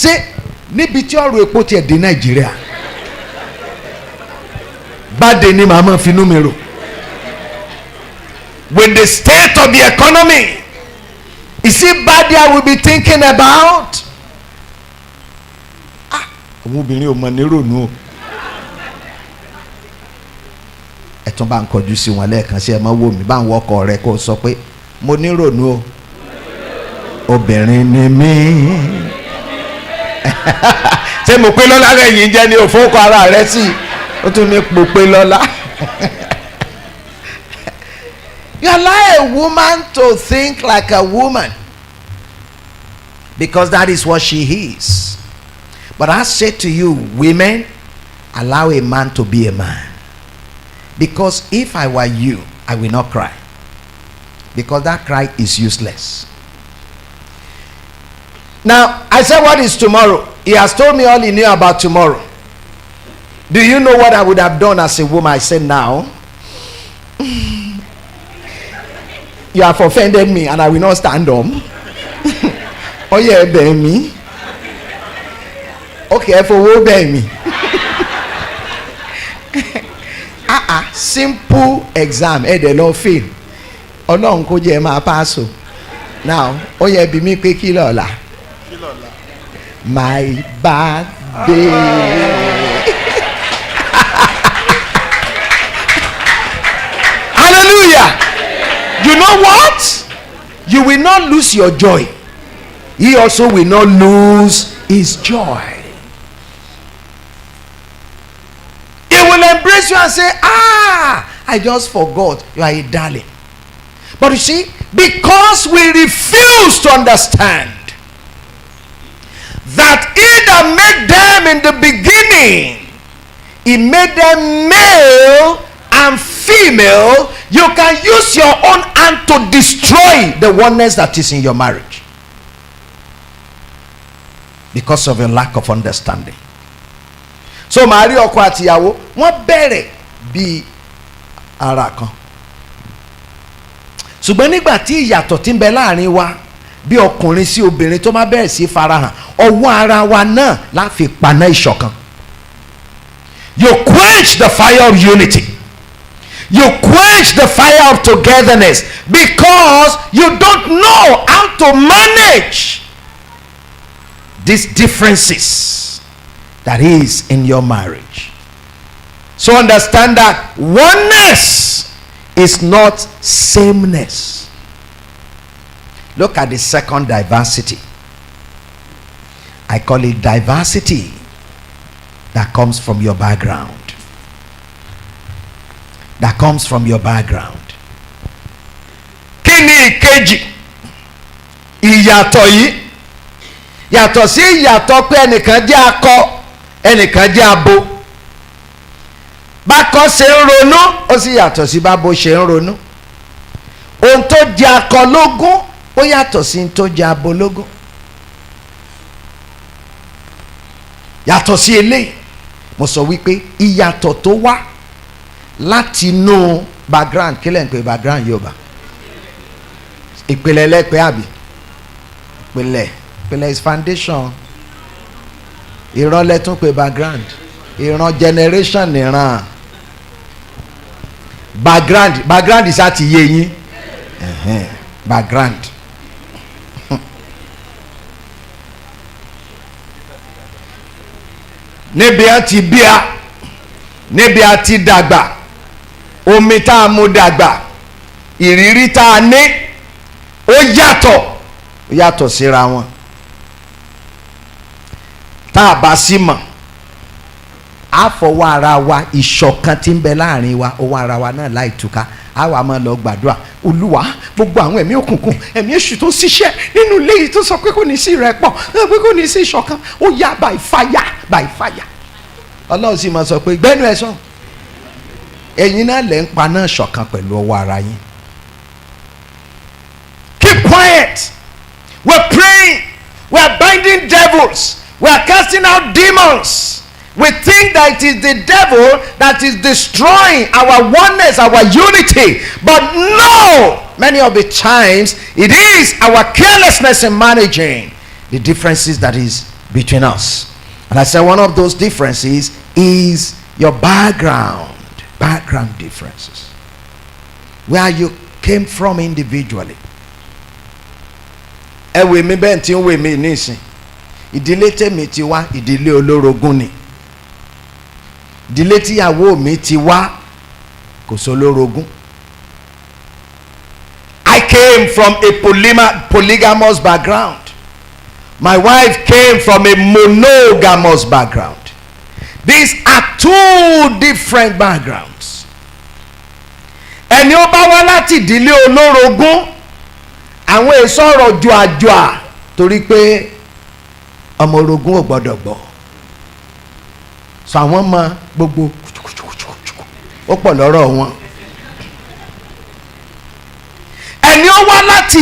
ṣé níbi tí ọ̀rọ̀ epo tiẹ̀ dé Nàìjíríà báde ni màá máa finú mi rò. With the state of the economy, is it bad I will be thinking about? Àwọn obìnrin ò mọ̀ ní ronú o. Ẹ tún bá ń kọjú sí wọn lẹ́ẹ̀kan sí ẹ máa wò mí bá ń wọkọ̀ rẹ kó sọ pé mo ní ronú o. Obìnrin ni mí. Ṣé mo pé lọ́lá rẹ̀ yìí jẹ́ ní òfókò ara rẹ sí? Ó tún ní po pé lọ́lá. You allow a woman to think like a woman because that is what she is. But I say to you, women, allow a man to be a man. Because if I were you, I will not cry. Because that cry is useless. Now, I said, what is tomorrow? He has told me all he knew about tomorrow. Do you know what I would have done as a woman? I said, now, you have offended me and I will not stand up. Oh yeah, bẹ̀ mí. Okay, ẹ fowó bẹ̀ mí. Simple exam ẹ dẹ̀ lọ fail. Ọlọ́run kó jẹ́ máa pass o. Now, ó yẹ bí mi pé kí lọ́la. My birthday. Hallelujah. You know what? You will not lose your joy. He also will not lose his joy. He will embrace you and say, I just forgot. You are a darling. But you see, because we refuse to understand that he that made them in the beginning, he made them male and female. You can use your own hand to destroy the oneness that is in your marriage because of your lack of understanding. So Mari ọkọ àti ìyàwó wọ́n bẹ̀rẹ̀ bí ara kan, ṣùgbọ́n nígbà tí ìyàtọ̀ tí ń bẹ láàrin wa bí ọkùnrin sí obìnrin tó máa bẹ̀rẹ̀ sí farahàn, ọwọ́ ara wa náà la fi paná ìṣọ̀kan. You quench the fire of unity. You quench the fire of togetherness because you don't know how to manage these differences that is in your marriage. So understand that oneness is not sameness. Look at the second diversity. I call it diversity that comes from your background. That comes from your background. Kí ni ìkejì? Ìyàtọ̀ yìí yàtọ̀ sí ìyàtọ̀ pé ẹnìkan jẹ́ akọ ẹnìkan jẹ́ abo. Bákọ ṣe ń ronú ó sì yàtọ̀ sí bábo ṣe ń ronú. Ohun tó jẹ́ akọ lógún ó yàtọ̀ sí ohun tó jẹ́ abo lógún. Yàtọ̀ sí eléyìí mo sọ wípé ìyàtọ̀ tó wá láti inú background, kí lẹ́ ń pè background Yorùbá? Ìpìlẹ̀ lẹ́pẹ́ àbí? Ìpìlẹ̀ is foundation. Ìran lẹ́tún pè background. Ìran generation ìran. Background is àti yé yín. Background. Níbi a ti bí a, níbi a ti dàgbà, omi tá a mu dàgbà, ìrírí tá a ní ó yàtọ̀ síra wọn. Tá a bá sí mọ̀, a fọwọ́ ara wa ìṣọ̀kan tí ń bẹ láàrin wa, owó ara wa náà láì túká, a wà máa lọ gbàdúrà, Olúwa gbogbo àwọn ẹ̀mí òkùnkùn, ẹ̀mí èṣù tó ṣiṣẹ́ nínú ilé yìí tó sọ pé kò ní sí ìrẹ́pọ̀, pé kò ní sí ìṣọ̀kan, ó yá by fire. Ọlọ́run sì máa sọ pé gbẹ́nu ẹ̀ sọ, ẹ̀yin náà lẹ́ ń pa náà ṣọ̀kan pẹ̀lú ọwọ́ ara yín. Keep quiet. We're praying. We're binding devils. We're casting out demons. We think that it is the devil that is destroying our oneness, our unity. But no! Many of the times, it is our carelessness in managing the differences that is between us. And I said one of those differences is your background differences, where you came from individually. Ẹ wè mí bẹ́ẹ̀ tí ń wè mí nísìn, ìdílé tèmi ti wá ìdílé olórogún ni, ìdílé tíyàwó mi ti wá kò sólórogún. I came from a polygamous background. My wife came from a monogamous background. These are two different backgrounds. Ẹni ó bá wá láti ìdílé olórogún, àwọn èso ọ̀rọ̀ jùàjùà torí pé ọmọ orogún ò gbọ́dọ̀ gbọ́. So àwọn ọmọ gbogbo ó pọ̀ lọ́rọ̀ wọn. Ẹni ó wá láti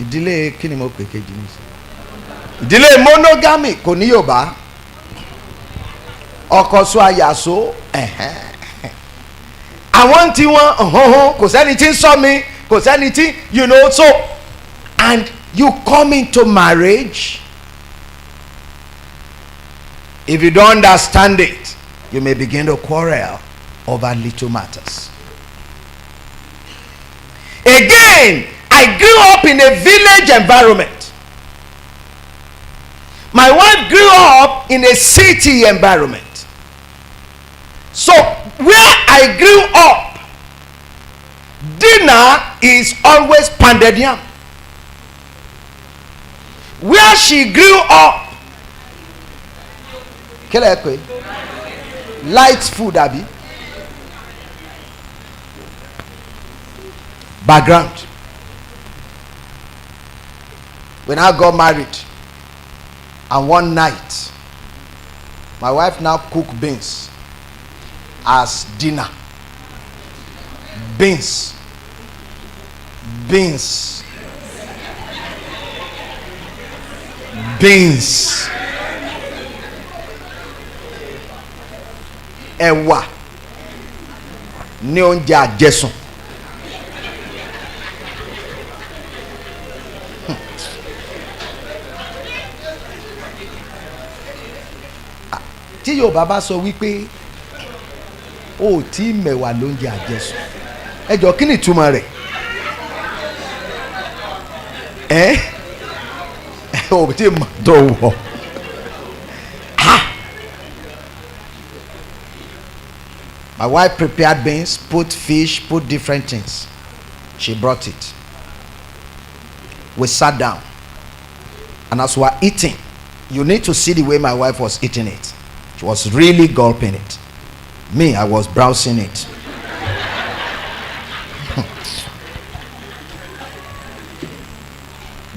ìdílé kí ni mo pè kejì ní sí, ìdílé monogamy kò ní Yorùbá, ọkọ sọ àyàsó, àwọn tí wọ́n kò sẹ́ni tí ń sọ mi, kò sẹ́ni tí so, and you come into marriage, if you don't understand it, you may begin to quarrel over little matters. Again, I grew up in a village environment. My wife grew up in a city environment. So where I grew up, dinner is always pounded yam. Where she grew up, light food, Abby. Background. When I got married, and one night, my wife now cooked beans as dinner. Beans. Ẹ̀wà ní oúnjẹ àjẹsùn. Tí Yorùbá bá sọ wípé o tí mẹ̀wà lóúnjẹ àjẹsùn, ẹ jọ kí ni ìtumọ̀ rẹ̀? O tí mọ̀ tó wọ̀. My wife prepared beans, put fish, put different things. She brought it. We sat down, and as we were eating, you need to see the way my wife was eating it. She was really gulping it. Me, I was browsing it.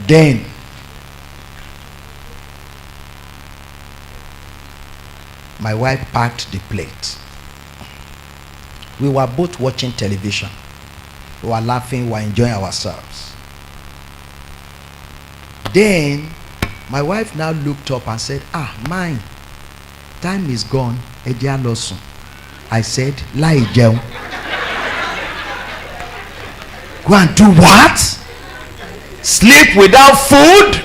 Then my wife packed the plate. We were both watching television. We were laughing, we were enjoying ourselves. Then my wife now looked up and said, mine, time is gone. I said, láì jẹun. Go and do what? Sleep without food?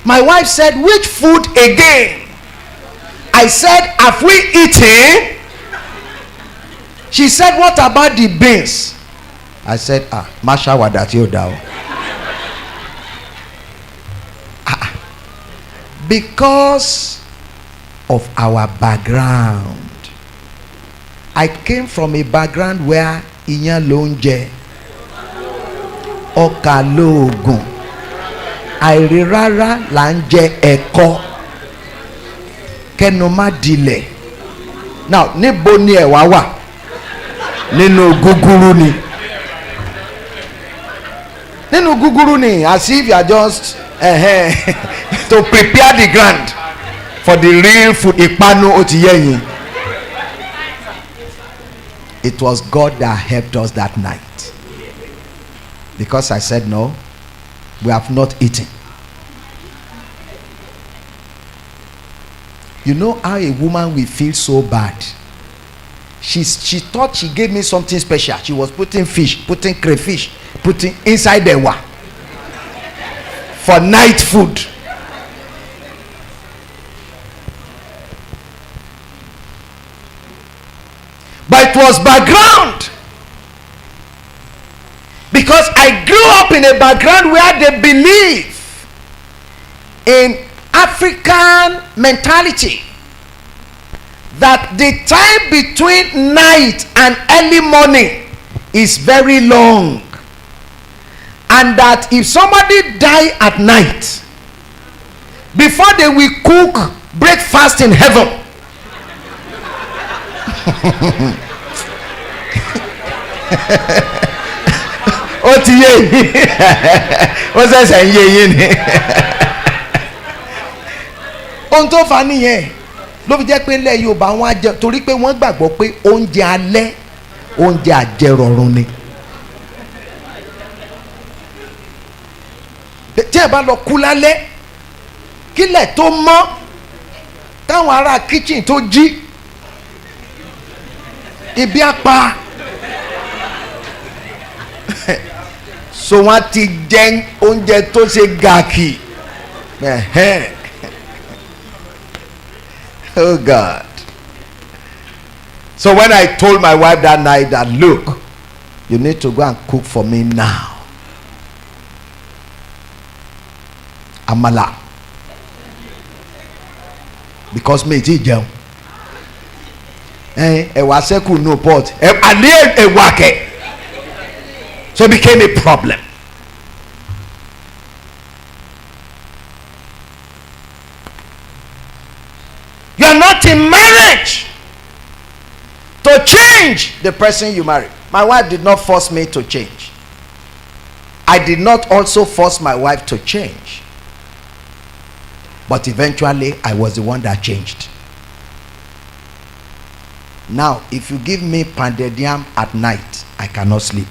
My wife said, which food again? I said, have we eaten? She said, what about the beans? I said, Masha wadati odao. Because of our background. I came from a background where iyan ló ń jẹ, ọkà lóògùn, àìrí rárá là ń jẹ ẹ̀kọ, kẹnu má dilẹ̀. Now níbo ni ẹ̀wà wà? Nínú gúgúrú ni. Nínú gúgúrú ni, as if you are just to prepare the ground for the real food. Ìpanu ó ti yé yín. It was God that helped us that night. Because I said, no, we have not eaten. You know how a woman will feel so bad? She thought she gave me something special. She was putting fish, putting crayfish, putting inside the wa. for night food. But it was background. Because I grew up in a background where they believe in African mentality that the time between night and early morning is very long, and that if somebody die at night, before they will cook breakfast in heaven, ó ti yé yín, ó ṣẹ̀ṣẹ̀ ń yé yín ni. Ohun tó fà nìyẹn ló fi jẹ́ pé ilẹ̀ Yorùbá wọn á jẹ, torí pé wọ́n gbàgbọ́ pé oúnjẹ alẹ́ oúnjẹ àjẹrọ̀rùn ni. Tí ẹ bá lọ kú lálẹ́ kílẹ̀ tó mọ́, táwọn ará kitchen tó jí, ibi apá, so wọ́n ti jẹ oúnjẹ tó ṣe gàkì. Oh God. So when I told my wife that night that, look, you need to go and cook for me now, amala, because me ti jẹun, ẹwà sẹ́kù no pot, àní ẹwà kẹ, so it became a problem. You are not in marriage to change the person you marry. My wife did not force me to change. I did not also force my wife to change. But eventually, I was the one that changed. Now, if you give me pounded yam at night, I cannot sleep.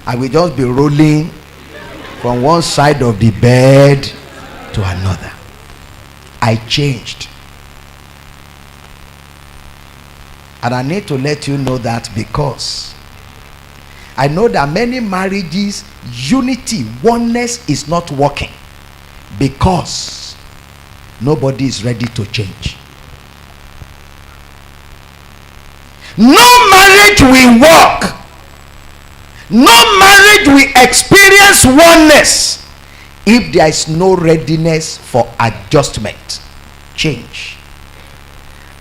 I will just be rolling from one side of the bed to another. I changed. And I need to let you know that, because I know that many marriages, unity, oneness is not working because nobody is ready to change. No marriage will work, no marriage will experience oneness if there is no readiness for adjustment, change.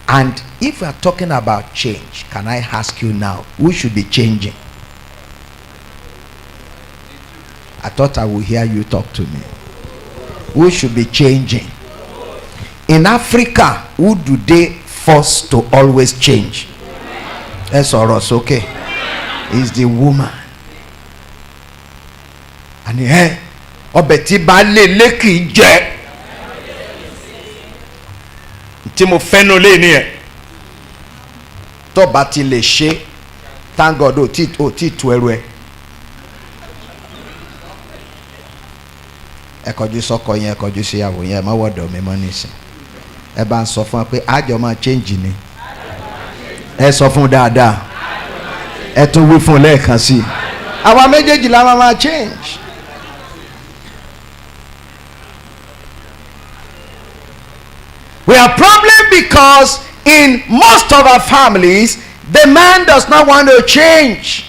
And if we are talking about change, can I ask you now, who should be changing? I thought I would hear you talk to me. Who should be changing? In Africa, who do they force to always change? That's all right, okay. It's the woman. And obeti ba le ki je. Tí mo fẹ́nu lé ní ẹ̀ tó bá ti lè ṣe, thank God ó ti tu ẹrù ẹ. Ẹ kọjú sọ́kọ yẹn, ẹ kọjú sí ìyàwó yẹn, ẹ má wọ́dọ̀ mi mọ́ nísìn. Ẹ bá ń sọ fún ẹ pé àjọ máa change ni. Ẹ sọ fún dáadáa. Ẹ tún wí fún lẹ́ẹ̀kan sí. Àwa méjèèjì la máa change. We have problem because in most of our families, the man does not want to change.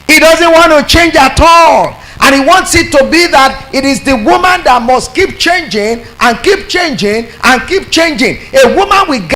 He doesn't want to change at all. And he wants it to be that it is the woman that must keep changing and keep changing and keep changing. A woman will